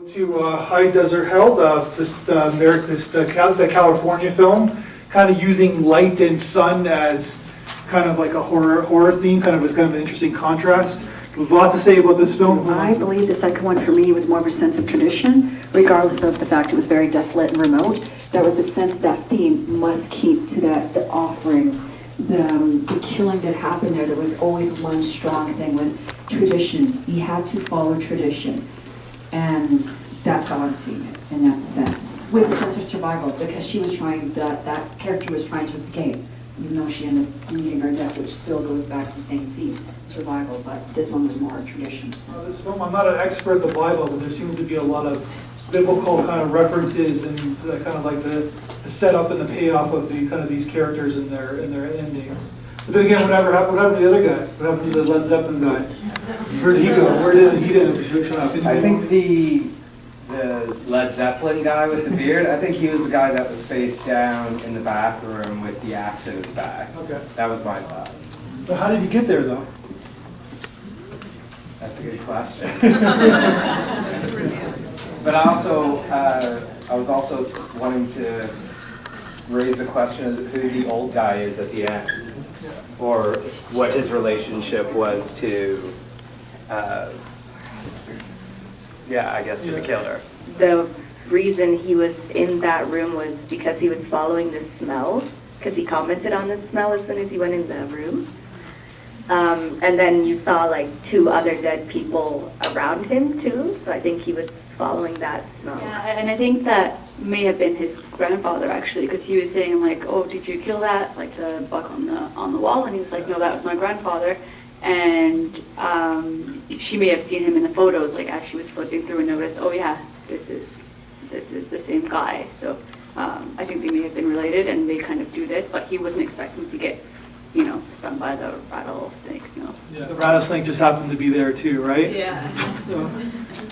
To High Desert Hell, the California film, kind of using light and sun as kind of like a horror theme, was kind of an interesting contrast. There's lots to say about this film. I believe the second one for me was more of a sense of tradition, regardless of the fact it was very desolate and remote. There was a sense that theme must keep to the offering, the killing that happened there. There was always one strong thing, was tradition. He had to follow tradition. And that's how I'm seeing it, in that sense. With a sense of survival, because she was trying, that character was trying to escape, even though she ended up meeting her death, which still goes back to the same theme, survival, but this one was more a tradition. This film, I'm not an expert in the Bible, but there seems to be a lot of biblical kind of references and kind of like the setup and the payoff of the kind of these characters and their endings. But then again, what happened to the other guy? What happened to the Led Zeppelin guy? Where did he go? Where did he show up? I think the Led Zeppelin guy with the beard, I think he was the guy that was face down in the bathroom with the axe in his back. Okay. That was my thought. But how did he get there, though? That's a good question. But I was also wanting to raise the question of who the old guy is at the end, or what his relationship was to, I guess to the killer. The reason he was in that room was because he was following the smell, because he commented on the smell as soon as he went in the room. And then you saw like 2 other dead people around him too, so I think he was following that smell. Yeah, and I think that may have been his grandfather actually, because he was saying like, oh, did you kill that, like the buck on the wall? And he was like, no, that was my grandfather. And she may have seen him in the photos, like as she was flipping through and noticed, oh yeah, this is the same guy. So I think they may have been related, and they kind of do this, but he wasn't expecting to get, stung by the rattlesnakes, no. Yeah, the rattlesnake just happened to be there too, right? Yeah.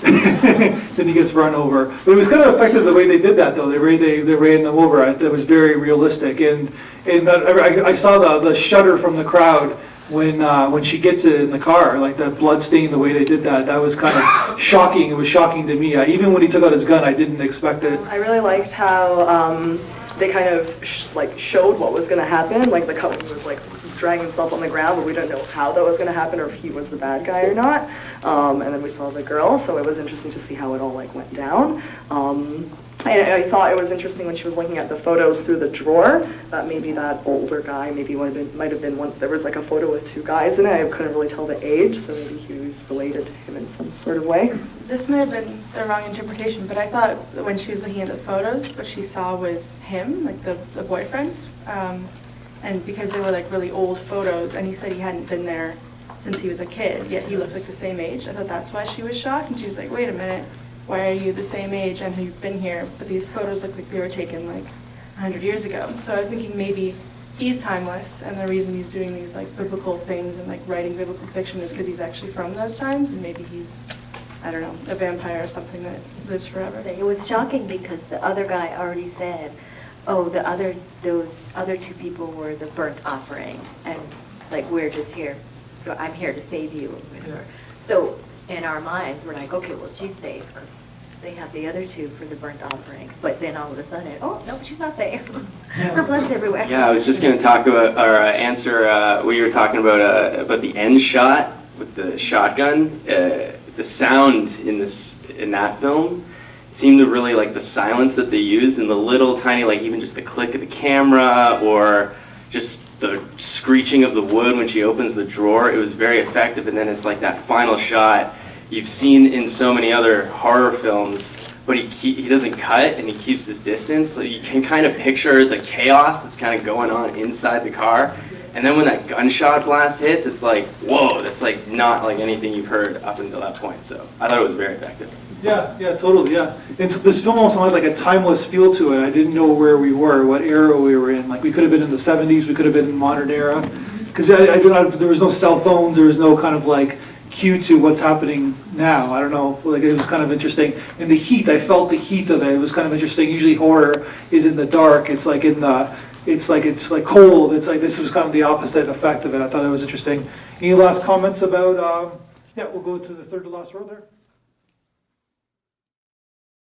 Then he gets run over. But it was kind of effective the way they did that, though. They ran them over. It was very realistic, and I saw the shudder from the crowd when she gets it in the car, like the blood stain. The way they did that was kind of shocking. It was shocking to me. Even when he took out his gun, I didn't expect it. I really liked how they kind of showed what was going to happen. Like the couple was like dragging himself on the ground, but we don't know how that was going to happen or if he was the bad guy or not. And then we saw the girl, so it was interesting to see how it all went down. And I thought it was interesting when she was looking at the photos through the drawer, that maybe that older guy might have been one. There was like a photo with 2 guys in it. I couldn't really tell the age, so maybe he was related to him in some sort of way. This may have been the wrong interpretation, but I thought when she was looking at the photos, what she saw was him, like the boyfriend. And because they were like really old photos, and he said he hadn't been there since he was a kid, yet he looked like the same age. I thought that's why she was shocked, and she was like, wait a minute, why are you the same age and you've been here? But these photos look like they were taken like 100 years ago. So I was thinking maybe he's timeless, and the reason he's doing these like biblical things and like writing biblical fiction is because he's actually from those times, and maybe he's, I don't know, a vampire or something that lives forever. It was shocking because the other guy already said, oh, those other 2 people were the burnt offering, and like we're just here, I'm here to save you. Whatever. So in our minds, we're like, okay, well she's safe because they have the other 2 for the burnt offering. But then all of a sudden, oh no, she's not safe. Her blood's everywhere. Yeah, I was just going to talk about or answer what you were talking about the end shot with the shotgun. The sound in that film seemed to really like the silence that they used and the little tiny, like even just the click of the camera or just the screeching of the wood when she opens the drawer. It was very effective, and then it's like that final shot you've seen in so many other horror films, but he doesn't cut and he keeps his distance, so you can kind of picture the chaos that's kind of going on inside the car. And then when that gunshot blast hits, it's like, whoa, that's like not like anything you've heard up until that point. So I thought it was very effective. Yeah, totally, yeah. And so this film also had like a timeless feel to it. I didn't know where we were, what era we were in. Like we could have been in the 70s, we could have been in modern era. Because there was no cell phones, there was no kind of like cue to what's happening now. I don't know, like it was kind of interesting. And the heat, I felt the heat of it. It was kind of interesting. Usually horror is in the dark. It's like it's like cold. It's like this was kind of the opposite effect of it. I thought it was interesting. Any last comments about? Yeah, we'll go to the third to last row there.